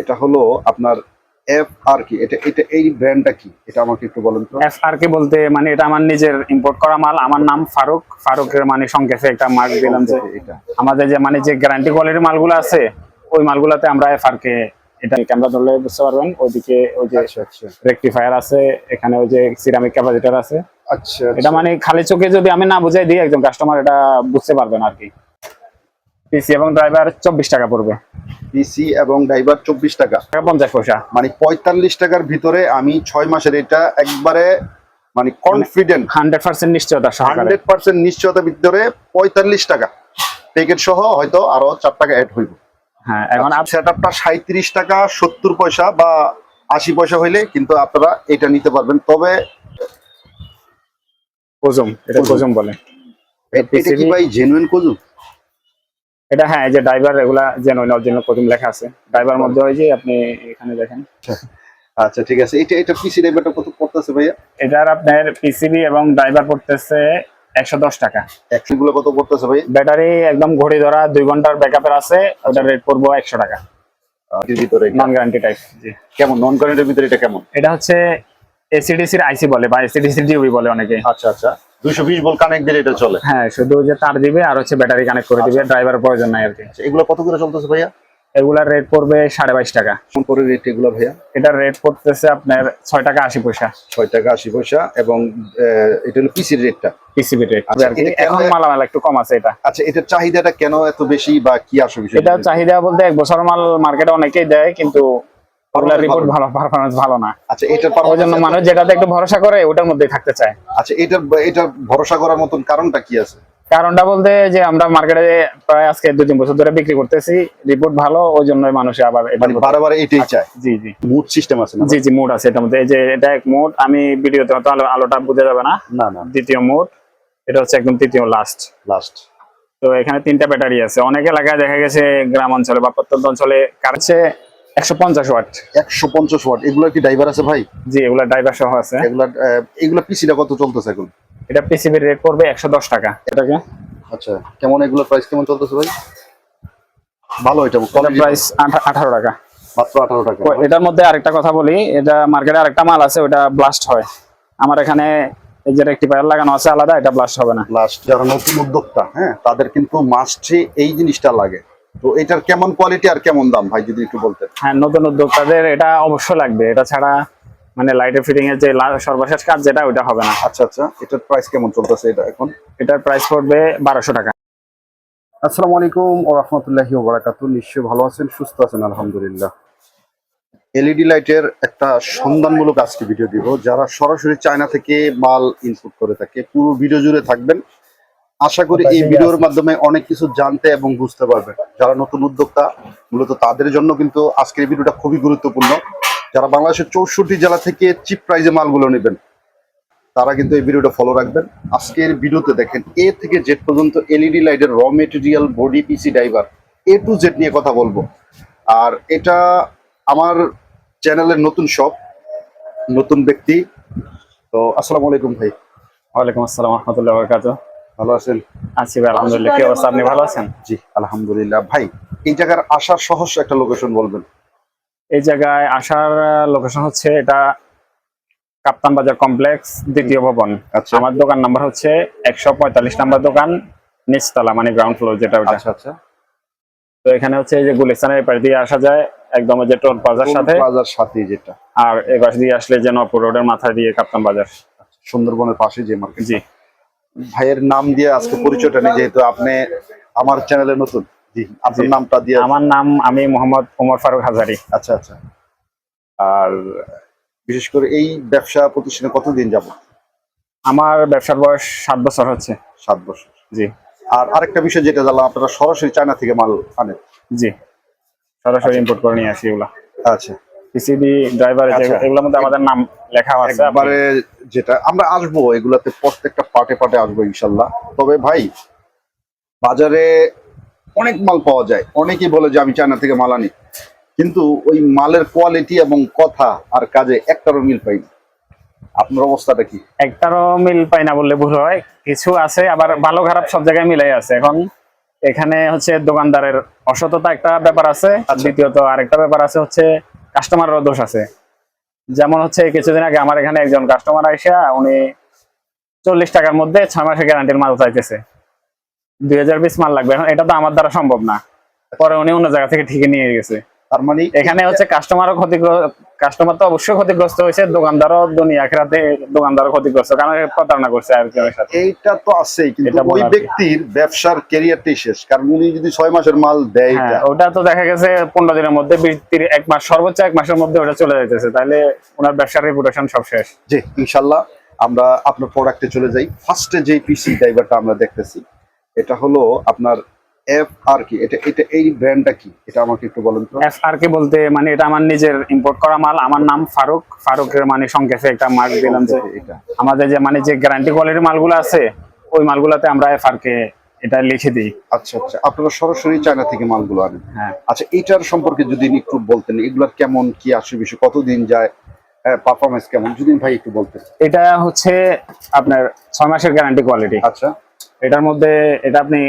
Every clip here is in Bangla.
এটা হলো আপনার এফ আর কি, এটা এটা এই ব্র্যান্ডটা কি, এটা আমাকে একটু বলেন তো। এফআরকে বলতে মানে এটা আমার নিজের ইম্পোর্ট করা মাল। আমার নাম ফারুক। ফারুকের মানে সংক্ষেপে একটা মার্ক দিলাম যে এটা আমাদের যে মানে যে গ্যারান্টি কোয়ালিটির মালগুলো আছে ওই মালগুলোতে আমরা এফআরকে, এটা ক্যামেরা ধরলে বুঝতে পারবেন। ওইদিকে ওই যে আচ্ছা আচ্ছা রেকটিফায়ার আছে, এখানে ওই যে সিরামিক ক্যাপাসিটর আছে। আচ্ছা এটা মানে খালি চোখে যদি আমি না বুঝাই দিই একজন কাস্টমার এটা বুঝতে পারবেন আর কি। পিসি এবং ড্রাইভার 24 টাকা পড়বে। পিসি এবং ড্রাইভার 24 টাকা, 50 পয়সা। মানে 45 টাকার ভিতরে আমি 6 মাসের এটা একবারে মানে কনফিডেন্ট 100% নিশ্চয়তা সহকারে। 100% নিশ্চয়তার ভিতরে 45 টাকা প্যাকেট সহ, হয়তো আরো 4 টাকা অ্যাড হইব। হ্যাঁ, এখন সেটআপটা 37 টাকা 70 পয়সা বা 80 পয়সা হইলে কিন্তু আপনারা এটা নিতে পারবেন। তবে কোজুম, এটা কোজুম বলে। এটা কি ভাই জেনুইন কোজু? এটা হ্যাঁ, এই যে ড্রাইভার এগুলা জেনুইন অরিজিনাল কোজুম লেখা আছে। ড্রাইভার মধ্যে ওই যে আপনি এখানে দেখেন। আচ্ছা ঠিক আছে, এটা এটা পিসি ড্রাইভারটা কত পড়তেছে ভাইয়া? এটার আপনার পিসিবি এবং ড্রাইভার পড়তেছে 110 টাকা। এক্সিগুলো কত পড়তেছে ভাই? ব্যাটারি একদম ঘড়ি ধরা 2 ঘন্টার ব্যাকআপের আছে, ওটার রেট পড়বো 100 টাকা। এর ভিতরে নন গ্যারান্টি টাইপ। জি। কেমন নন কারেন্টের ভিতরে এটা কেমন? এটা হচ্ছে এসিডিসির আইসি বলে বা এসিডিসি ডিওবি বলে অনেকে। আচ্ছা আচ্ছা, 220 ভোল্ট কানেক্ট দিলে এটা চলে? হ্যাঁ, শুধু যে তার দিবে আর হচ্ছে ব্যাটারি কানেক্ট করে দিবে, ড্রাইভারের প্রয়োজন নাই আর কি। এগুলো কত করে চলতেছে ভাইয়া? এগুলার রেট পড়বে 22.5 টাকা। কোন করে রেট এগুলো ভাইয়া? এটার রেট পড়তেছে আপনার 6 টাকা 80 পয়সা। 6 টাকা 80 পয়সা এবং এটা হলো পিসির রেটটা। পিসিবি রেট আচ্ছা, এটা এখন মালামাল একটু কম আছে এটা। আচ্ছা, এটার চাহিদাটা কেন এত বেশি বা কি আসল বিষয়? এটা চাহিদা বলতে 1 বছর মাল মার্কেটে অনেকেই দেয়, কিন্তু ওগুলা রিপোর্ট ভালো, পারফরম্যান্স ভালো না। আচ্ছা, এটার ওই জন্য মানুষ যেটাতে একটু ভরসা করে ওটার মধ্যেই থাকতে চায়। আচ্ছা, এটার ভরসা করার মতন কারণটা কি আছে? কারণটা বলতে যে আমরা মার্কেটে প্রায় আজকে 2-3 বছর ধরে বিক্রি করতেছি, রিপোর্ট ভালো, ওই জন্যই মানুষ আবার মানে বারবার এটাই চায়। জি জি, মুড সিস্টেম আছে না? জি জি, মোড আছে এটার মধ্যে। এই যে এটা এক মোড, আমি ভিডিওতে হয়তো আলোটা বোঝা যাবে না। না না, দ্বিতীয় মোড, এটা হচ্ছে একদম তৃতীয় লাস্ট। তো এখানে 3টা ব্যাটারি আছে। অনেক এলাকায় দেখা গেছে গ্রাম অঞ্চলে বা প্রত্যন্ত অঞ্চলে কারেন্টে 150 ওয়াট। 150 ওয়াট। এগুলা কি ড্রাইভার আছে ভাই? জি, এগুলা ড্রাইভার সহ আছে। এগুলা পিসিটা কত চলতেছে এখন? এটা পিসিবির রেট পড়বে 110 টাকা। এটাকে আচ্ছা, কেমন এগুলো প্রাইস কেমন চলতেছে ভাই? ভালো, এটা প্রাইস 18 টাকা, মাত্র 18 টাকা। এটার মধ্যে আরেকটা কথা বলি, এটা মার্কেটে আরেকটা মাল আছে, ওটা ব্লাস্ট হয়। আমার এখানে এই যে রেকটিফায়ার লাগানো আছে আলাদা, এটা ব্লাস্ট হবে না। ব্লাস্ট যারা নতুন উদ্যোক্তা, হ্যাঁ, তাদের কিন্তু মাস্টে এই জিনিসটা লাগে। তো এটার কেমন কোয়ালিটি আর কেমন দাম ভাই যদি একটু বলতেন? হ্যাঁ, নতুন উদ্যোক্তাদের এটা অবশ্যই লাগবে। এটা ছাড়া মানে লাইটের ফিটিং এর যে সর্বশেষ কাজ যেটা, ওটা হবে না। আচ্ছা আচ্ছা, এটার প্রাইস কেমন চলতেছে এটা এখন? এটার প্রাইস পড়বে 1200 টাকা। আসসালামু আলাইকুম ওয়া রাহমাতুল্লাহি ওয়া বারাকাতুহু। নিশ্চয়ই ভালো আছেন, সুস্থ আছেন, আলহামদুলিল্লাহ। এলইডি লাইটের একটা সন্ধানমূলক আজকে ভিডিও দিব। যারা সরাসরি চায়না থেকে মাল ইনপুট করে থাকে, পুরো ভিডিও জুড়ে থাকবেন। আশা করি এই ভিডিওর মাধ্যমে অনেক কিছু জানতে এবং বুঝতে পারবেন। যারা নতুন উদ্যোক্তা, মূলত তাদের জন্য কিন্তু আজকের ভিডিওটা খুবই গুরুত্বপূর্ণ। যারা বাংলাদেশের 64 জেলা থেকে চিপ প্রাইজে মালগুলো নেবেন, তারা কিন্তু এই ভিডিওটা ফলো রাখবেন। আজকের ভিডিওতে দেখেন এ থেকে জেড পর্যন্ত এলইডি লাইটের র material, body, PC, driver, A to Z নিয়ে কথা বলবো। আর এটা আমার চ্যানেলের নতুন শপ, নতুন ব্যক্তি। তো আসসালামু আলাইকুম ভাই। ওয়ালাইকুম আসসালাম ওয়া রাহমাতুল্লাহি ওয়া বারাকাতুহু। ভালো আছেন? আছি ভাই, আলহামদুলিল্লাহ। কি অবস্থা, আপনি ভালো আছেন? জি আলহামদুলিল্লাহ। ভাই, এই জায়গার আসার সহজ একটা লোকেশন বলবেন? এই জায়গায় আসার লোকেশন হচ্ছে এটা কাপ্তান বাজার কমপ্লেক্স, দ্বিতীয় ভবন। আচ্ছা। আমার দোকান নাম্বার হচ্ছে 145 নাম্বার দোকান, নিচতলা, মানে গ্রাউন্ড ফ্লোর যেটা ওটা। আচ্ছা আচ্ছা। তো এখানে হচ্ছে এই যে গুলিস্তানের পাশ দিয়ে আসা যায়, একদম ওই যে টোল প্লাজার সাথে। প্লাজার সাথে যেটা। আর এই পাশ দিয়ে আসলে যে নপুর রোডের মাথা দিয়ে কাপ্তান বাজার, সুন্দরবনের পাশে যে মার্কেট। জি। ভাইয়ের নাম দিয়ে আজকে পরিচয়টা নেই, যেহেতু আপনি আমার চ্যানেলে নতুন। জি, আপনার নামটা দিয়ে। আমার নাম, আমি মোহাম্মদ ওমর ফারুক হাজারি। আচ্ছা আচ্ছা। আর বিশেষ করে এই ব্যবসা প্রতিষ্ঠানে কতদিন যাব? আমার ব্যবসার বয়স 7 বছর হচ্ছে। 7 বছর। জি। আর আরেকটা বিষয় যেটা জানলাম, আপনারা সরাসরি চায়না থেকে মাল আনেন? জি, সরাসরি ইম্পোর্ট করে নিয়ে আসি এগুলা। আচ্ছা। পিসিবি, ড্রাইভার, এগুলোর মধ্যে আমাদের নাম লেখা আছে। একবারে যেটা আমরা আসবো, এগুলাতে প্রত্যেকটা পার্টে পার্টে আসবো ইনশাল্লাহ। তবে ভাই, বাজারে অনেক মাল পাওয়া যায়, অনেকেই বলে যে আমি চায়না থেকে মাল আনি, কিন্তু ওই মালের কোয়ালিটি এবং কথা আর কাজে একটারও মিল পাই না। আপনার অবস্থাটা কি? একটারও মিল পাই না বললে ভুল হয়, কিছু আছে, আবার ভালো খারাপ সব জায়গায় মিলাই আছে। এখন এখানে হচ্ছে দোকানদারের অসততা একটা ব্যাপার আছে, দ্বিতীয়ত আরেকটা ব্যাপার আছে হচ্ছে কাস্টমারেরও দোষ আছে। যেমন হচ্ছে কিছুদিন আগে আমার এখানে একজন কাস্টমার আইসা উনি 40 টাকার মধ্যে 6 মাসের গ্যারান্টির মাল চাইতেছে, 2000 পিস মাল লাগবে। এখন এটা তো আমার দ্বারা সম্ভব না, পরে উনি অন্য জায়গা থেকে ঠিকই নিয়ে গেছে। তার মানে এখানে হচ্ছে কাস্টমার তো অবশ্যই ক্ষতিগ্রস্ত হয়েছে, দোকানদারও দুনিয়া আখিরাতে দোকানদারও ক্ষতিগ্রস্ত, কারণ প্রতারণা করছে আর কি। এইটা তো আছেই, কিন্তু এটা ওই বলার কি? ব্যক্তির ব্যবসার ক্যারিয়ারটাই শেষ, কারণ উনি যদি 6 মাসের মাল দেয় হ্যাঁ, ওটা তো দেখা গেছে 15 দিনের মধ্যে, 1 মাস, সর্বোচ্চ 1 মাসের মধ্যে ওটা চলে যাইতেছে, তাহলে ওনার ব্যবসার রেপুটেশন সব শেষ। জি ইনশাল্লাহ। আমরা আপনার প্রোডাক্টে চলে যাই। ফার্স্টে যে পিসি ড্রাইভারটা আমরা দেখতেছি, এটা হলো আপনার এফ আর কি, এটা এটা এই ব্র্যান্ডটা কি, এটা আমাকে একটু বলেন তো। এফআরকে বলতে মানে এটা আমার নিজের ইম্পোর্ট করা মাল, আমার নাম ফারুক, ফারুকের মানে সংক্ষেপে একটা মার্ক দিলাম যে এটা আমাদের যে মানে যে গ্যারান্টি কোয়ালিটির মালগুলো আছে ওই মালগুলোতে আমরা এফআরকে এটা লিখে দিই। আচ্ছা আচ্ছা, আপনারা সরাসরি চায়না থেকে মালগুলো আনেন? হ্যাঁ। আচ্ছা, এটার সম্পর্কে যদি একটু বলতেন, এগুলার কেমন কি আসে বিষয়, কতদিন যায়, পারফরমেন্স কেমন, যদি ভাই একটু বলতেন। এটা হচ্ছে আপনার 6 মাসের গ্যারান্টি কোয়ালিটি। আচ্ছা, এটার মধ্যে এটা আপনি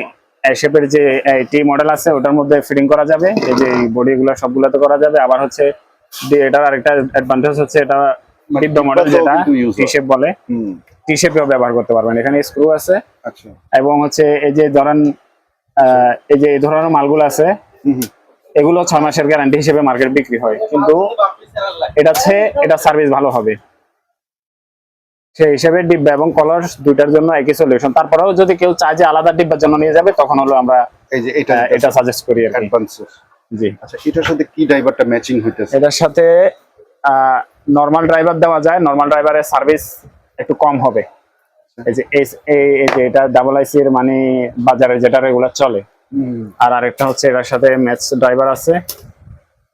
শেপের যে টি মডেল আছে ওটার মধ্যে ফিটিং করা যাবে, এই যে বডি গুলো সবগুলোতে করা যাবে। আবার হচ্ছে এটার আরেকটা অ্যাডভান্টেজ হচ্ছে এটা ডিব্বা মডেল, যেটা টি শেপ বলে, হুম, টি শেপেও ব্যবহার করতে পারবেন। এখানে স্ক্রু আছে। আচ্ছা, এবং হচ্ছে এই যে ধরেন এই যে এই ধরনের মালগুলো আছে হুম, এগুলো 6 মাসের গ্যারান্টি হিসেবে মার্কেট বিক্রি হয়, কিন্তু এটা সার্ভিস ভালো হবে সেই হিসেবে ডিব্বা এবং কলার দুইটার জন্য একই সলিউশন। তারপরেও যদি কেউ চায় যে আলাদা ডিব্বার জন্য নিয়ে যাবে, তখন হলো আমরা এই যে এটা এটা সাজেস্ট করি আর কি। অ্যাডভান্স। জি, আচ্ছা, এটার সাথে কি ড্রাইভারটা ম্যাচিং হইতেছে? এটার সাথে নরমাল ড্রাইভার দেওয়া যায়, নরমাল ড্রাইভারের সার্ভিস একটু কম হবে। এই যে এই যে এটা ডাবল আইসি এর মানে বাজারে যেটা রেগুলার চলে। হুম, আর আরেকটা হচ্ছে এটার সাথে ম্যাচ ড্রাইভার আছে,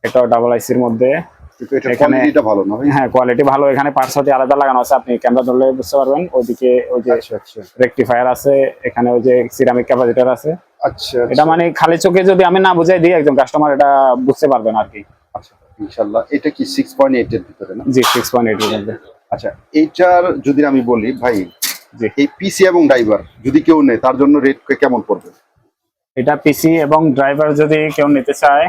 এটাও ডাবল আইসির মধ্যে। কিন্তু এটা এখানে কোয়ালিটিটা ভালো না ভাই? হ্যাঁ, কোয়ালিটি ভালো। এখানে পার্টস সাথে আলাদা লাগানো আছে, আপনি ক্যামেরা ধরলে বুঝতে পারবেন। ওইদিকে ওই যে আচ্ছা আচ্ছা রেকটিফায়ার আছে, এখানে ওই যে সিরামিক ক্যাপাসিটর আছে। আচ্ছা, এটা মানে খালি চোখে যদি আমি না বুঝাই দিই, একজন কাস্টমার এটা বুঝতে পারবেন আর কি। আচ্ছা ইনশাআল্লাহ। এটা কি 6.8 এর ভিতরে না? জি, 6.8 এর মধ্যে। আচ্ছা, এইটার যদি আমি বলি ভাই, জি, এই পিসি এবং ড্রাইভার যদি কেউ নেয়, তার জন্য রেট কেমন পড়বে? এটা পিসি এবং ড্রাইভার যদি কেউ নিতে চায়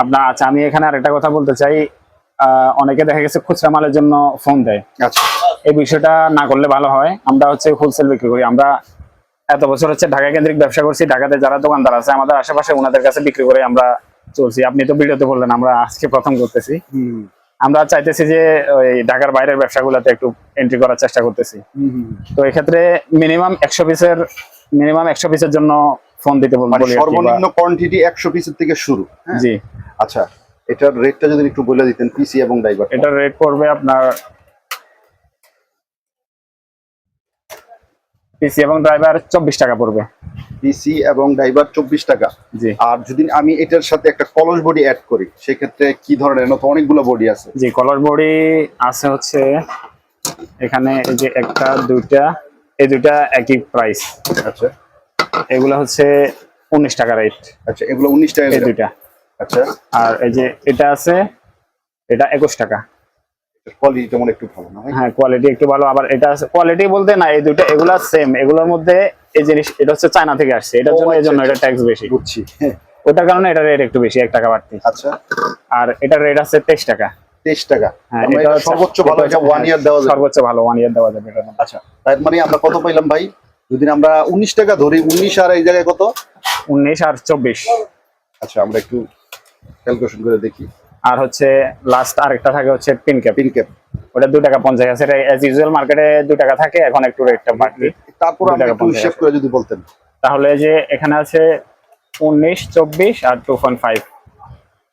আপনার, আচ্ছা আমি এখানে আরেকটা কথা বলতে চাই, অনেকে দেখা গেছে খুচরা মালের জন্য ফোন দেয়। আচ্ছা, এই বিষয়টা না করলে ভালো হয়। আমরা হচ্ছে হোলসেল বিক্রি করি। আমরা এত বছর হচ্ছে ঢাকা কেন্দ্রিক ব্যবসা করছি, ঢাকাতে যারা দোকানদার আছে আমাদের আশেপাশে ওনাদের কাছে বিক্রি করে আমরা চলছি। আপনি তো ভিডিওতে বললেন, আমরা আজকে প্রথম করতেছি। হুম, আমরা চাইতেছি যে ওই ঢাকার বাইরের ব্যবসাগুলোতে একটু এন্ট্রি করার চেষ্টা করতেছি। তো এক্ষেত্রে মিনিমাম 100 পিসের জন্য ফোন দিতে মানে বলি আর কি, সর্বনিম্ন কোয়ান্টিটি 100 পিসের থেকে শুরু, হ্যাঁ? জি। আচ্ছা, এটার রেটটা যদি একটু বলে দিতেন, পিসি এবং ড্রাইভার। এটার রেট পড়বে আপনার পিসি এবং ড্রাইভার 24 টাকা পড়বে। পিসি এবং ড্রাইভার 24 টাকা। জি, আর যদি আমি এটার সাথে একটা কলস বডি অ্যাড করি, সেক্ষেত্রে কি ধরনের, তো অনেকগুলো বডি আছে? জি, কলার বডি আছে হচ্ছে এখানে এই যে একটা দুইটা, এই দুইটা একই প্রাইস। আচ্ছা এগুলো হচ্ছে 19 টাকা রেট, আচ্ছা, এগুলো 19 টাকা এই করে? দুইটা। আচ্ছা, আর এই যে এটা আছে, এটা 21 টাকা। কোয়ালিটি তেমন একটু ভালো না ভাই? হ্যাঁ, কোয়ালিটি একটু ভালো। আবার এটা আছে কোয়ালিটি বলতে না, এই দুইটা এগুলা সেম। এগুলোর মধ্যে এই জিনিস এটা হচ্ছে চায়না থেকে আসছে, এটার জন্য এই জন্য এটা ট্যাক্স বেশি, বুঝছি, হ্যাঁ। ওটার কারণে এটা রেট একটু বেশি, 1 টাকা বাড়তি। আচ্ছা, আর এটার রেট আছে 23 টাকা। 23 টাকা। হ্যাঁ, আমরা এটা এটা সর্বোচ্চ ভালো, এটা 1 ইয়ার দেওয়া যাবে? সর্বোচ্চ ভালো 1 ইয়ার দেওয়া যাবে এটা। আচ্ছা, তার মানে আমরা কত পাইলাম ভাই? যদি আমরা 19 টাকা ধরি, 19 আর এই জায়গায় কত? 19 আর 24। আচ্ছা, আমরা একটু ক্যালকুলেশন করে দেখি। আর হচ্ছে লাস্ট আরেকটা থাকে হচ্ছে পিন ক্যাপ। পিন ক্যাপ, ওটা 2 টাকা 50 আছে। এটা অ্যাজ ইউজুয়াল মার্কেটে 2 টাকা থাকে, এখন একটু রেটটা বাড়তি। তারপর 2 আমরা টাকা একটু 50 হিসাব করে যদি বলতেন। তাহলে যে এখানে আছে 19, 24 আর 2.5,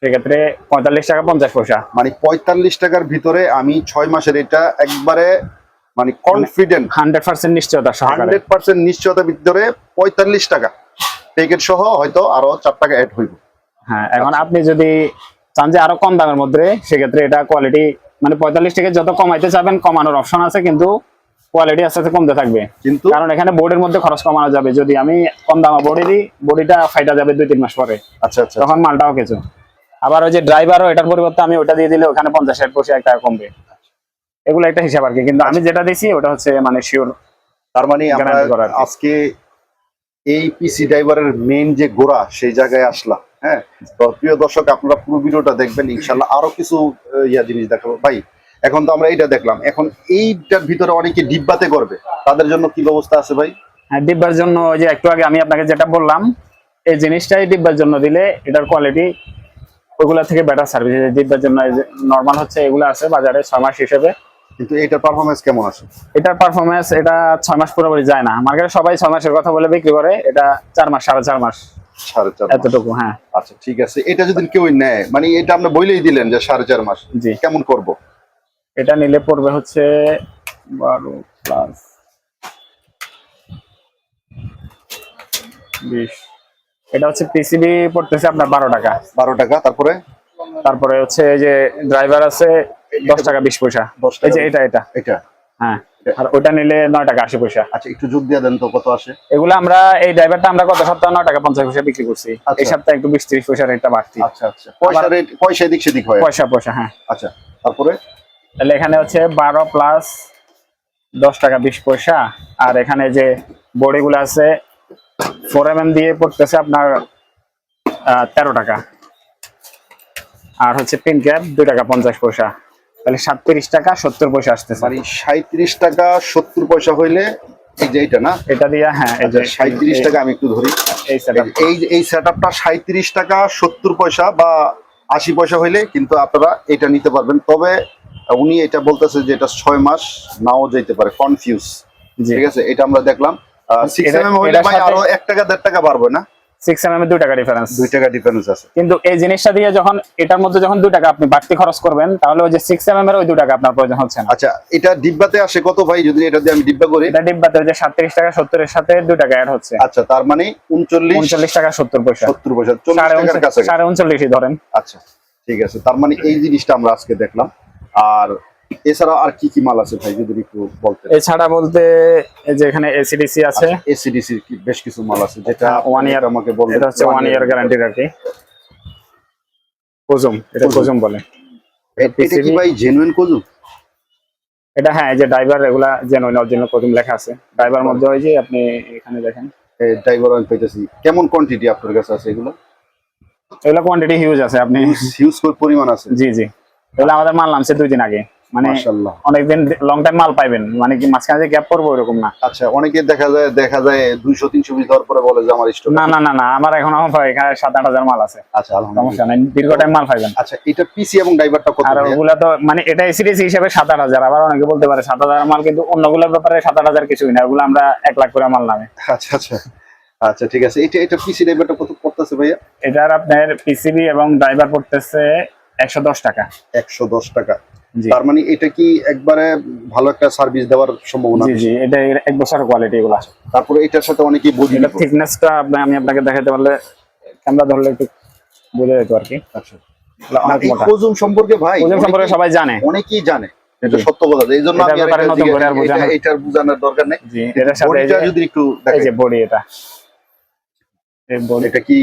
সেক্ষেত্রে 45 টাকা 50 পয়সা। মানে 45 টাকার ভিতরে আমি 6 মাসের এটা একবারে মানে কনফিডেন্ট 100% নিশ্চয়তা সহকারে। 100% নিশ্চয়তার ভিতরে 45 টাকা প্যাকেট সহ, হয়তো আরো 4 টাকা অ্যাড হইব। হ্যাঁ, এখন আপনি যদি চান যে আরো কম দামের মধ্যে, সেক্ষেত্রে এটা কোয়ালিটি মানে 45 থেকে যত কমাইতে চাবেন কমানোর অপশন আছে, কিন্তু কোয়ালিটি আস্তে আস্তে কমতে থাকবে। কিন্তু কারণ এখানে বোর্ডের মধ্যে খরচ কমানো যাবে। যদি আমি কম দামে বডি দিই, বডিটা ফাইটা যাবে 2-3 মাস পরে, আচ্ছা আচ্ছা, তখন মালটাও কিছু। আবার ওই যে ড্রাইভারও এটার পরিবর্তে আমি ওটা দিয়ে দিলে ওখানে 50-60 পয়সা 1 টাকা কমবে। এগুলো একটা হিসাব আর কি, কিন্তু আমি যেটা দিছি ওটা হচ্ছে মানে শিওর। তার মানে আমরা guarantee করা আর কি। আজকে এই পিসি ড্রাইভারের মেইন যে গোড়া সেই জায়গায় আসলাম। হ্যাঁ, তো প্রিয় দর্শক আপনারা পুরো ভিডিওটা দেখবেন, ইনশাল্লাহ আরো কিছু জিনিস দেখাবো ভাই। এখন তো আমরা এইটা দেখলাম, এখন এইটার ভিতরে অনেকে ডিব্বাতে করবে, তাদের জন্য কি ব্যবস্থা আছে ভাই? হ্যাঁ, ডিব্বার জন্য ওই যে একটু আগে আমি আপনাকে যেটা বললাম, এই জিনিসটাই ডিব্বার জন্য দিলে এটার কোয়ালিটি ওইগুলা থেকে বেটার সার্ভিস। ডিব্বার জন্য নর্মাল হচ্ছে এগুলো আছে বাজারে 6 মাস হিসেবে, কিন্তু এটার পারফরমেন্স কেমন আছে? এটার পারফরমেন্স এটা 6 মাস পুরোপুরি যায় না, মার্কেটে সবাই 6 মাসের কথা বলে বিক্রি করে, এটা 4 মাস 4.5 মাস 4.5 এতটুকু। হ্যাঁ, আচ্ছা ঠিক আছে। এটা যদি কেউ নেয়, মানে এটা আমরা বলেই দিলেন যে 4.5 মাস, জি। কেমন করব? এটা নিলে পড়বে হচ্ছে 12 প্লাস 20, এটা হচ্ছে পিসিবি পড়তেছে আপনার 12 টাকা। 12 টাকা। তারপরে হচ্ছে এই যে ড্রাইভার আছে 10 টাকা 20 পয়সা। 10 এই টাকা। যে এটা এটা হ্যাঁ, আর ওটা নিলে 9 টাকা 80 পয়সা। আচ্ছা, একটু যোগ দিয়ে দেন তো কত আসে? এগুলো আমরা এই ড্রাইভারটা আমরা গত সপ্তাহে 9 টাকা 50 পয়সা বিক্রি করছি, আচ্ছা। এই সপ্তাহে একটু 20-30 পয়সা রেটটা বাড়তি। আচ্ছা আচ্ছা, পয়সা রেট, পয়সা এদিক সেদিক হয়। পয়সা হ্যাঁ। আচ্ছা, তারপরে তাহলে এখানে হচ্ছে 12 প্লাস 10 টাকা 20 পয়সা, আর এখানে যে বডিগুলো আছে 4mm দিয়ে পড়তেছে আপনার 13 টাকা, আর হচ্ছে পিন ক্যাপ 2 টাকা 50 পয়সা, তাহলে 37 টাকা 70 পয়সা আসতেছে। মানে 37 টাকা 70 পয়সা হইলে এই যে এটা না, এটা দিয়া হ্যাঁ, এই যে 37 টাকা আমি একটু ধরি, এই সেটআপ, এই সেটআপটা 37 টাকা 70 পয়সা বা 80 পয়সা হইলে কিন্তু আপনারা এটা নিতে পারবেন। তবে উনি এটা বলতেছে যে এটা 6 মাস নাও যেতে পারে, কনফিউজ। ঠিক আছে, এটা আমরা দেখলাম 6mm হইলে ভাই আরো 1 টাকা 1.5 টাকা বাড়বে না? 6mm এ 2 টাকা ডিফারেন্স, 2 টাকা ডিফারেন্স আছে। কিন্তু এই জিনিসটা দিয়ে যখন এটার মধ্যে যখন 2 টাকা আপনি বাড়তি খরচ করবেন, তাহলে ওই যে 6mm এর ওই 2 টাকা আপনার প্রয়োজন হচ্ছে না। আচ্ছা, এটা ডিব্বাতে আসে কত ভাই? যদি এটা দিয়ে আমি ডিব্বা করি, এটা ডিব্বাতে ওই যে 37 টাকা 70 এর সাথে 2 টাকা অ্যাড হচ্ছে। আচ্ছা, তার মানে 39 টাকা 70 পয়সা, 70 পয়সা, 40 টাকার কাছে। 39.5 ধরেন। আচ্ছা ঠিক আছে, তার মানে এই জিনিসটা আমরা আজকে দেখলাম। আর এছাড়া আর কি কি মাল আছে ভাই, যদি একটু বলতেন? এছাড়া বলতে এই যে এখানে এসিডিসি আছে, এসিডিসি বেশ কিছু মাল আছে, যেটা 1 ইয়ার আমাকে বললেন। এটা হচ্ছে 1 ইয়ার গ্যারান্টি আর কি। কোজুম, এটা কোজুম বলে। এটা কি ভাই জেনুইন কোজুম? এটা হ্যাঁ, এই যে ড্রাইভার এগুলা জেনুইন অরিজিনাল কোজুম লেখা আছে ড্রাইভার মধ্যে, ওই যে আপনি এখানে দেখেন ড্রাইভার আমি পেতেছি। কেমন কোয়ান্টিটি আপনার কাছে আছে এগুলো? এগুলা কোয়ান্টিটি হিউজ আছে, আপনি হিউজ পরিমাণ আছে। জি এগুলা আমাদের মাল নামছে 2 দিন আগে, মানে মাশাআল্লাহ অনেকদিন লং টাইম মাল পাইবেন, মানে কি মাঝখানে যে গ্যাপ পড়বো এরকম না। আচ্ছা, অনেকে দেখা যায় 200-300 পিস দেওয়ার পরে বলে যে আমার স্টক। না, আমার এখন এখানে 7-8 হাজার মাল আছে। আচ্ছা, আলহামদুলিল্লাহ, সমস্যা নাই, দীর্ঘ টাইম মাল পাইবেন। আচ্ছা, এটা পিসি এবং ড্রাইভারটা কত? আর ওগুলা তো মানে এটা এসিডিসি হিসেবে 7-8 হাজার, আবার অনেকে বলতে পারে 7 হাজার মাল, কিন্তু অন্যগুলোর ব্যাপারে 7-8 হাজার কিছুই না, ওগুলো আমরা 1 লাখ করে মাল নামে। আচ্ছা আচ্ছা আচ্ছা, ঠিক আছে। এটা পিসি ড্রাইভারটা কত পড়তেছে ভাইয়া? এটার আপনার পিসিবি এবং ড্রাইভার পড়তেছে 110 টাকা। 110 টাকা। জি তার মানে এটা কি একবারে ভালো একটা সার্ভিস দেওয়ার সম্ভাবনা? জি, এটা 1 বছরের কোয়ালিটি এগুলা। তারপরে এটার সাথে অনেকেই বডি, এটা থিকনেসটা আমি আপনাকে দেখাতে পারলে, ক্যামেরা ধরলে একটু বোঝা যেত আর কি। আচ্ছা, এগুলা অনেক এই মোটা। কোজুম সম্পর্কে ভাই কোজুম সম্পর্কে সবাই জানে, অনেকেই জানে, এটা জি। সত্য কথা। এইজন্য আমি এটার ব্যাপারে নতুন করে আর বোঝানোর এটার বোঝানোর দরকার নেই। জি, এটার সাথে বডিটা যদি একটু এই দেখেন, যে বডি, এটা এই বডি, এটা কি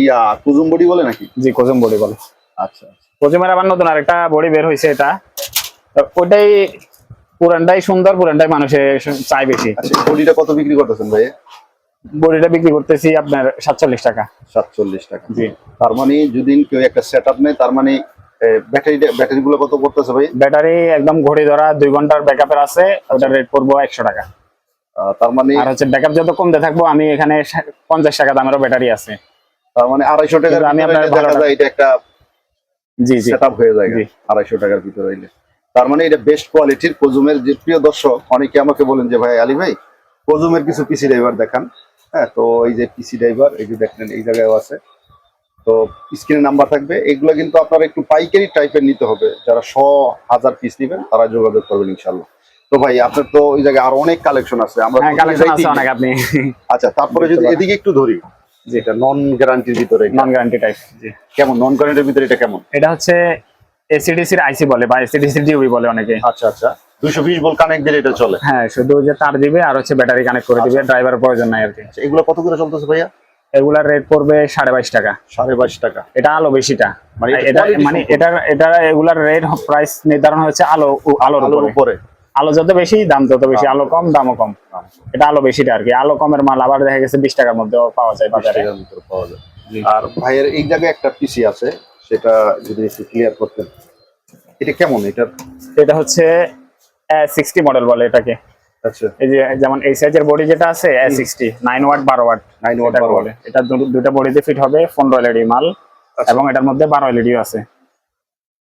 কোজুম বডি বলে নাকি? জি কোজুম বডি বলে। আচ্ছা, কোজুমের আবার নতুন আরেকটা বডি বের হয়েছে, এটা ওটাই পুরানটাই সুন্দর, পুরানটাই মানুষে চাই বেশি। আচ্ছা, বডিটা কত বিক্রি করতেছেন ভাই? বডিটা বিক্রি করতেছি আপনার 47 টাকা। 47 টাকা। জি, তার মানে যদি কেউ একটা সেটআপ নেয়, তার মানে ব্যাটারি গুলো কত পড়তেছে ভাই? ব্যাটারি একদম ঘড়ি ধরা 2 ঘন্টার ব্যাকআপের আছে, ওটার রেট পড়বো 100 টাকা। তার মানে আর হচ্ছে ব্যাকআপ যত কমতে থাকবো, আমি এখানে 50 টাকা দামেরও ব্যাটারি আছে। তার মানে 250 টাকার আমি ভিতরে আপনার দেখা যায় এটা একটা জি সেটআপ হয়ে যায় জি 250 টাকার ভিতরে হইলে। তার মানে এটা বেস্ট কোয়ালিটির কোজুমের। যে প্রিয় দর্শক, অনেকে আমাকে বলেন যে ভাই আলী ভাই কোজুমের কিছু পিসি ড্রাইভার দেখান। হ্যাঁ, তো এই যে পিসি ড্রাইভার, এই যে দেখেন এই জায়গায়ও আছে, তো স্ক্রিনে নাম্বার থাকবে। এগুলো কিন্তু আপনারা একটু পাইকারি টাইপের নিতে হবে, যারা 100,000 পিস নেবেন তারা যোগাযোগ করবেন ইনশাল্লাহ। তো ভাই আপনার তো ওই জায়গায় আরো অনেক কালেকশন আছে, আমরা হ্যাঁ, কালেকশন আছে অনেক আপনি। আচ্ছা, তারপরে যদি এদিকে একটু ধরি, যেটা নন গ্যারান্টির ভিতরে, নন গ্যারান্টি টাইপ। জি, কেমন নন গ্যারান্টির ভিতরে এটা কেমন? এটা হচ্ছে এসিডিসির আইসি বলে বা এসিডিসির ডিওবি বলে অনেকে। আচ্ছা আচ্ছা, 220 ভোল্ট কানেক্ট দিলে এটা চলে? হ্যাঁ, শুধু যে তার দিবে আর হচ্ছে ব্যাটারি কানেক্ট করে দিবে, ড্রাইভারের প্রয়োজন নাই আর কি। এগুলো কত করে চলতেছে ভাইয়া? এগুলার রেট পড়বে 22.5 টাকা। 22.5 টাকা। এটা আলো বেশিটা, মানে এটা মানে এটা এগুলার রেট প্রাইস নির্ধারণ হচ্ছে আলোর আলোর উপরে। উপরে। আলো যত বেশি দাম তত বেশি, আলো কম দামও কম। এটা আলো বেশিটা আর কি, আলো কমের মাল আবার দেখা গেছে 20 টাকার মধ্যেও পাওয়া যায় 20 বাজারে। টাকার ভিতরে পাওয়া যায়। আর ভাইয়ের এই জায়গায় একটা পিসি আছে, সেটা যদি একটু ক্লিয়ার করতেন, এটা কেমন এটার? এটা হচ্ছে 60 মডেল বলে এটাকে। আচ্ছা, এই যে যেমন এই সাইজের বডি যেটা আছে 60 9 ওয়াট 12 ওয়াট 9 ওয়াট 12 ওয়াট। বলে। এটা দুটো বডিতে ফিট হবে 15 এলইডি মাল, আচ্ছা। এবং এটার মধ্যে 12 এলইডিও আছে।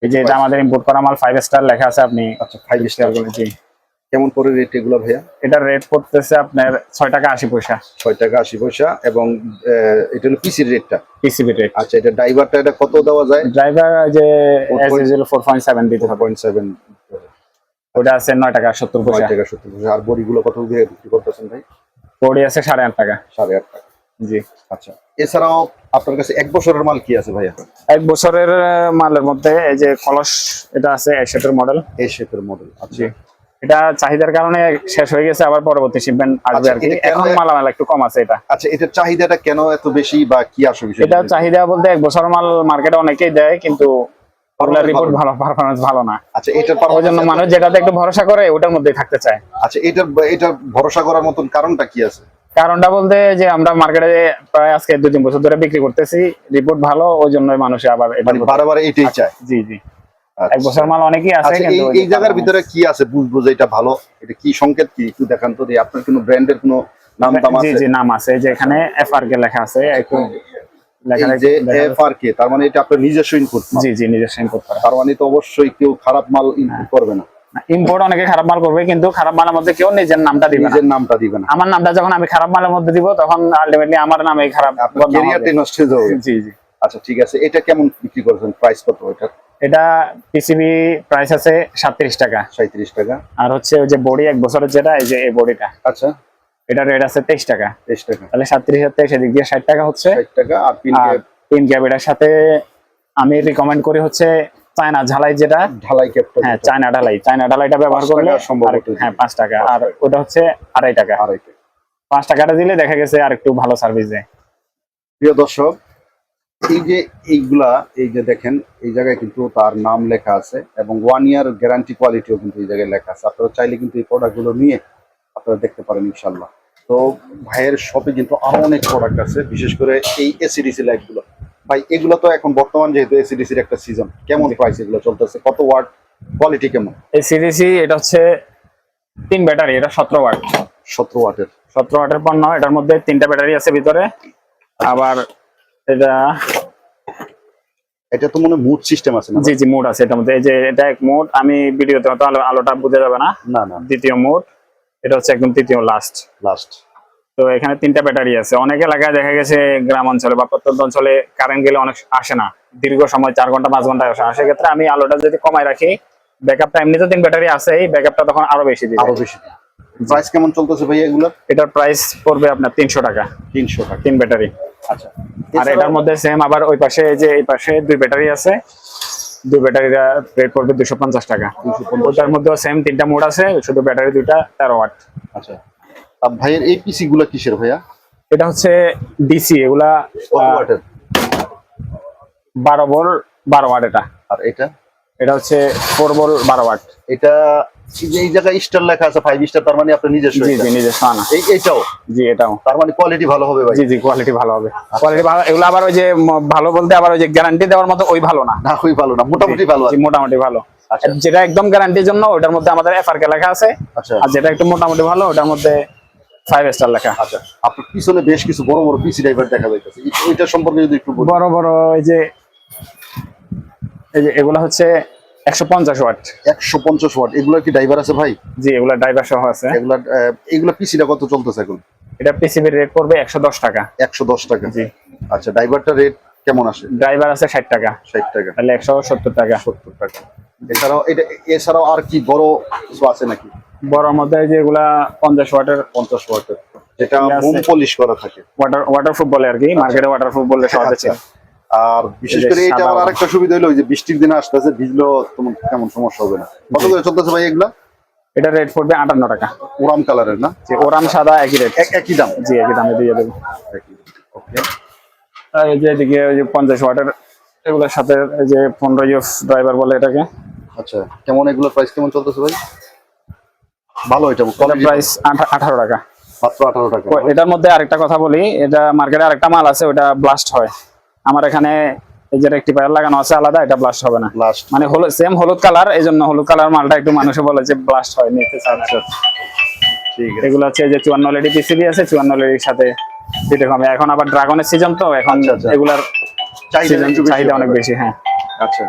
এই যে এটা আমাদের ইম্পোর্ট করা মাল 5 স্টার লেখা আছে, আপনি আচ্ছা, 5 স্টার। জি। কেমন করে রেট এগুলো ভাইয়া? এটার রেট পড়তেছে আপনার 6 টাকা 80 পয়সা 6 টাকা 80 পয়সা। এবং এটা হলো পিসির রেটটা। PCB rate. আচ্ছা, এটা ড্রাইভারটা এটা কত দেওয়া যায়? ড্রাইভার যে এস ইউজুয়াল 4.7 দিতে হবে। 4.7। ওটা আছে 9 টাকা 70 9 পয়সা। টাকা 70 পয়সা। আর বডিগুলো কত দিয়ে বিক্রি করতেছেন ভাই? বডি আছে 8.5 টাকা। 8.5 টাকা। জি। আচ্ছা, এছাড়াও আপনার কাছে 1 বছরের মাল কি আছে ভাইয়া? 1 বছরের মালের মধ্যে এই যে কলস, এটা আছে এই শেপের মডেল। এই শেপের মডেল। আচ্ছা, এটা চাহিদার কারণে শেষ হয়ে গেছে, আবার পরবর্তী শিপমেন্ট আসবে আচ্ছা, আর কি। এটা কেন এখন মালামাল একটু কম আছে এটা। আচ্ছা, এটার চাহিদাটা কেন এত বেশি বা কি আসে বিষয়? এটা চাহিদা বলতে 1 বছর মাল মার্কেটে অনেকেই দেয়, কিন্তু রিপোর্ট ভালো, পারফরম্যান্স ভালো না। আচ্ছা, এটার ওই জন্য মানুষ যেটাতে একটু ভরসা করে ওটার মধ্যেই থাকতে চায়। আচ্ছা, এটার ভরসা করার মতন কারণটা কি আছে? কারণটা বলতে যে আমরা মার্কেটে প্রায় আজকে 2-3 বছর ধরে বিক্রি করতেছি, রিপোর্ট ভালো, ওই জন্যই মানুষ আবার এটা মানে বারবার এটাই চায়। জি জি। আচ্ছা। 1 বছর মাল অনেকেই আছে, আচ্ছা, কিন্তু এই জায়গার ভিতরে কি আছে বুঝবো যে এটা ভালো? এটা কি সংকেত, কি একটু দেখান তো। আপনার কোনো ব্র্যান্ডের কোনো নাম দাম জি আছে? জি, নাম আছে, যে এখানে এফআরকে লেখা আছে, একটু লেখা এই যে এফআরকে, তার মানে এটা আপনার নিজস্ব ইনপুট? জি জি, নিজস্ব ইনপুট করা। তার মানে তো অবশ্যই কেউ খারাপ মাল ইনপুট করবে না। ইম্পোর্ট অনেকে খারাপ মাল করবে, কিন্তু খারাপ মালের মধ্যে কেউ নিজের নামটা দিবে না। নিজের নামটা দিবে না। আমার নামটা যখন আমি খারাপ মালের মধ্যে দিব, তখন আলটিমেটলি আমার নামে খারাপ আপনার ক্যারিয়ারটা নষ্ট হয়ে যাবে। জি জি। আচ্ছা, ঠিক আছে। এটা কেমন বিক্রি করছেন? প্রাইস কত এটা? এটা পিসিবি প্রাইস আছে 37 টাকা। 37 টাকা। আর হচ্ছে ওই যে বডি 1 বছরের যেটা, এই যে এই বডিটা, আচ্ছা, এটা রেট আছে 23 টাকা। 23 টাকা। তাহলে 37 এর থেকে সেদিক দিয়ে 60 টাকা হচ্ছে। 60 টাকা। আর পিন পিন ক্যাপ এটার সাথে আমি রিকমেন্ড করি হচ্ছে চায়না ঝালাই, যেটা ঢালাই ক্যাপটা। হ্যাঁ, চায়না ঢালাইটা ব্যবহার 5 করলে টাকা সম্ভবত। হ্যাঁ 5 টাকা। আর ওটা হচ্ছে 2.5 টাকা। 2.5 টাকা। 5 টাকাটা দিলে দেখা গেছে আর একটু ভালো সার্ভিস দেয়। প্রিয় দর্শক, এই যে এইগুলা, এই যে দেখেন, এই জায়গায় কিন্তু তার নাম লেখা আছে এবং 1 ইয়ার গ্যারান্টি কোয়ালিটিও কিন্তু এই জায়গায় লেখা আছে। আপনারা চাইলে কিন্তু এই প্রোডাক্টগুলো নিয়ে আপনারা দেখতে পারেন ইনশাল্লাহ। তো ভাইয়ের শপে কিন্তু আরো অনেক প্রোডাক্ট আছে, বিশেষ করে এই এসিডিসি লাইটগুলো। ভাই, এগুলো তো এখন বর্তমান যেহেতু এসিডিসির একটা সিজন, কেমন প্রাইস এগুলো চলতেছে? কত ওয়াট? কোয়ালিটি কেমন? এই সিরিসি এটা হচ্ছে 3 ব্যাটারি, এটা 17 ওয়াট। 17 ওয়াটের। 17 ওয়াটের পণ্য। এটার মধ্যে 3টা ব্যাটারি আছে ভিতরে। আবার এটা এটা তো মনে মুড সিস্টেম আছে না? জি জি, মোড আছে এটার মধ্যে। এই যে এটা এক মোড, আমি ভিডিওতে হয়তো আলোটা বোঝা যাবে না। না না, দ্বিতীয় মোড, এটা হচ্ছে একদম তৃতীয় লাস্ট। তো এখানে 3টা ব্যাটারি আছে। অনেক এলাকায় দেখা গেছে গ্রাম অঞ্চলে বা প্রত্যন্ত অঞ্চলে কারেন্ট গেলে অনেক আসে না, দীর্ঘ সময় 4 ঘন্টা 5 ঘন্টা আসে না। সেক্ষেত্রে আমি আলোটা যদি কমাই রাখি, ব্যাকআপটা এমনিতে 3 ব্যাটারি আছে, এই ব্যাকআপটা তখন আরো বেশি দিবে। আরো বেশি। প্রাইস কেমন চলতেছে ভাই এগুলোর? এটার প্রাইস পড়বে আপনার 300 টাকা। 300 টাকা। 3 ব্যাটারি। আচ্ছা। আর এটার মধ্যে সেম আবার ওই পাশে, এই যে এই পাশে 2 ব্যাটারি আছে, 2 ব্যাটারির রেট পড়বে 250 টাকা। 250। ওটার মধ্যেও সেম 3টা মোড আছে, শুধু ব্যাটারি 2টা 13 ওয়াট। আচ্ছা। আর ভাইয়ের এই পিসি গুলা কিসের ভাইয়া? এটা হচ্ছে ডিসি, এগুলা কত ওয়াটের? 12 ভোল্ট 12 ওয়াট। আর এটা? এটা হচ্ছে 4 ভোল্ট 12 ওয়াট। এটা এই জায়গায় স্টার লেখা আছে, 5 স্টার, তার মানে আপনার নিজস্ব? জি জি, নিজস্ব আনা। এইটাও? জি, এটাও। তার মানে কোয়ালিটি ভালো হবে ভাই? জি জি, কোয়ালিটি ভালো হবে। কোয়ালিটি ভালো। এগুলো আবার ওই যে ভালো বলতে আবার ওই যে গ্যারান্টি দেওয়ার মতো ওই ভালো না। না, ওই ভালো না, মোটামুটি ভালো আছে। জি, মোটামুটি ভালো। আচ্ছা। যেটা একদম গ্যারান্টির জন্য ওটার মধ্যে আমাদের এফআরকে লেখা আছে। আচ্ছা। আর যেটা একটু মোটামুটি ভালো ওটার মধ্যে 5 স্টার লেখা। আচ্ছা, আপনার পিছনে বেশ কিছু বড় বড় পিসি ড্রাইভার দেখা যাইতেছে, ওইটার সম্পর্কে যদি একটু বলেন। বড় বড় এই যে এগুলা হচ্ছে 150 ওয়াট। 150 ওয়াট। এগুলোর কি ড্রাইভার আছে ভাই? জি, এগুলা ড্রাইভার সহ আছে। এগুলা পিসিটা কত চলতেছে এখন? এটা পিসিবির রেট পড়বে 110 টাকা। 110 টাকা। জি। আচ্ছা, ড্রাইভারটা রেট কেমন আসে? ড্রাইভার আছে 60 টাকা। 60 টাকা। তাহলে 170 টাকা। 70 টাকা। এছাড়াও আর কি বড় কিছু আছে নাকি? বড়র মধ্যে যেগুলা 50 ওয়াটের, 50 ওয়াটের, যেটা মোম পলিশ করা থাকে, ওয়াটারপ্রুফ বলে আর কি, মার্কেটে ওয়াটারপ্রুফ বলে সহজে চেনে। আর বিশেষ করে এটা আবার আরেকটা সুবিধা হলো যে বৃষ্টির দিনে আসতেছে, ভিজলো তোমার তেমন সমস্যা হবে না। কত করে চলতেছে ভাই এগুলা? এটা রেট পড়বে 58 টাকা। ওরাম কালারের না? যে ওরাম সাদা একই রেট, একই দাম? জি, একই দামে দিয়ে দেবো। ওকে। আর এই যে এদিকে ওই যে 50 ওয়াটের, এগুলোর সাথে এই যে 15 ইউএফ ড্রাইভার বলে এটাকে। আচ্ছা, কেমন এগুলোর প্রাইস কেমন চলতেছে ভাই? ভালো এটা প্রাইস 18 টাকা। মাত্র 18 টাকা। এটার মধ্যে আরেকটা কথা বলি, এটা মার্কেটে আরেকটা মাল আছে, ওটা ব্লাস্ট হয়। আমার এখানে এই যে রেকটিফায়ার লাগানো আছে আলাদা, এটা ব্লাস্ট হবে না। ব্লাস্ট মানে সেম হলুদ কালার, এই জন্য হলুদ কালার মালটা একটু মানুষে বলে যে ব্লাস্ট হয়, নিতে চায় না। ঠিক আছে। এগুলো হচ্ছে যে 54 লেডি পিসিবি আছে, 54 লেডির সাথে ফিটে কমে। এখন আবার ড্রাগনের সিজন তো, এখন আচ্ছা, আচ্ছা। এগুলার চাহিদা অনেক বেশি। হ্যাঁ, আচ্ছা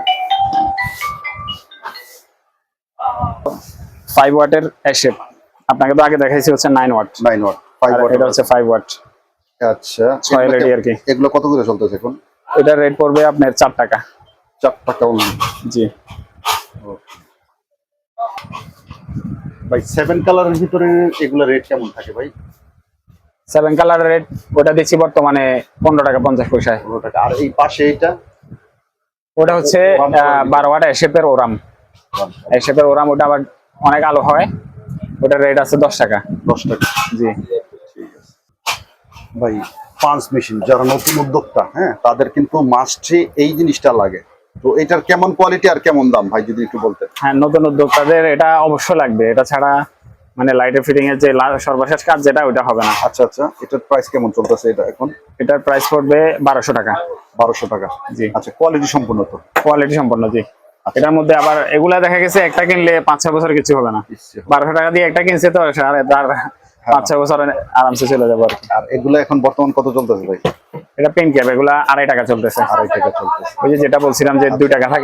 5 ওয়াটের এসেপ, আপনাকে তো আগে দেখাইছি হচ্ছে 9 ওয়াট, 9 ওয়াট 5 ওয়াট এটা হচ্ছে 5 ওয়াট। আচ্ছা 6 লেডি আর কি। এগুলো কত করে চলতেছে এখন? এটা রেট পড়বে আপনার 4 টাকা। 4 টাকা only। জি ভাই 7 কালারের ভিতরে এগুলো রেট কেমন থাকে ভাই? 7 কালারের রেট ওটা দিচ্ছি বর্তমানে 15 টাকা 50 পয়সায়। 15 টাকা। আর এই পাশে এটা ওটা হচ্ছে 12 ওয়াট এসেপের ওরাম। এসেপের ওরাম, ওটা আবার অনেক আলো হয়, ওটার রেট আছে 10 টাকা। 10 টাকা। জি ঠিক আছে ভাই। পাঞ্চ মেশিন যারা নতুন উদ্যোক্তা, হ্যাঁ, তাদের কিন্তু মাস্টে এই জিনিসটা লাগে। তো এটার কেমন কোয়ালিটি আর কেমন দাম ভাই যদি একটু বলতেন? হ্যাঁ, নতুন উদ্যোক্তাদের এটা অবশ্যই লাগবে, এটা ছাড়া মানে লাইটের ফিটিং এর যে সর্বশেষ কাজ যেটা, ওইটা হবে না। আচ্ছা আচ্ছা, এটার প্রাইস কেমন চলতেছে এটা এখন? এটার প্রাইস পড়বে 1200 টাকা। 1200 টাকা। জি আচ্ছা, কোয়ালিটি সম্পূর্ণ তো? কোয়ালিটি সম্পন্ন। জি এটার মধ্যে আবার এগুলা দেখা গেছে একটা কিনলে 5-6 বছর কিছু হবে না। 1200 টাকা দিয়ে একটা কিনছে তো তার 5-6 বছর আরামসে চলে যাবে আর কি। আর এগুলো এখন বর্তমান কত চলতেছে ভাই? এটা পেন ক্যাপ, এগুলা 2.5 টাকা চলতেছে। 2.5 টাকা চলতেছে। ওই যে যেটা বলছিলাম যে 2 টাকা থাকে।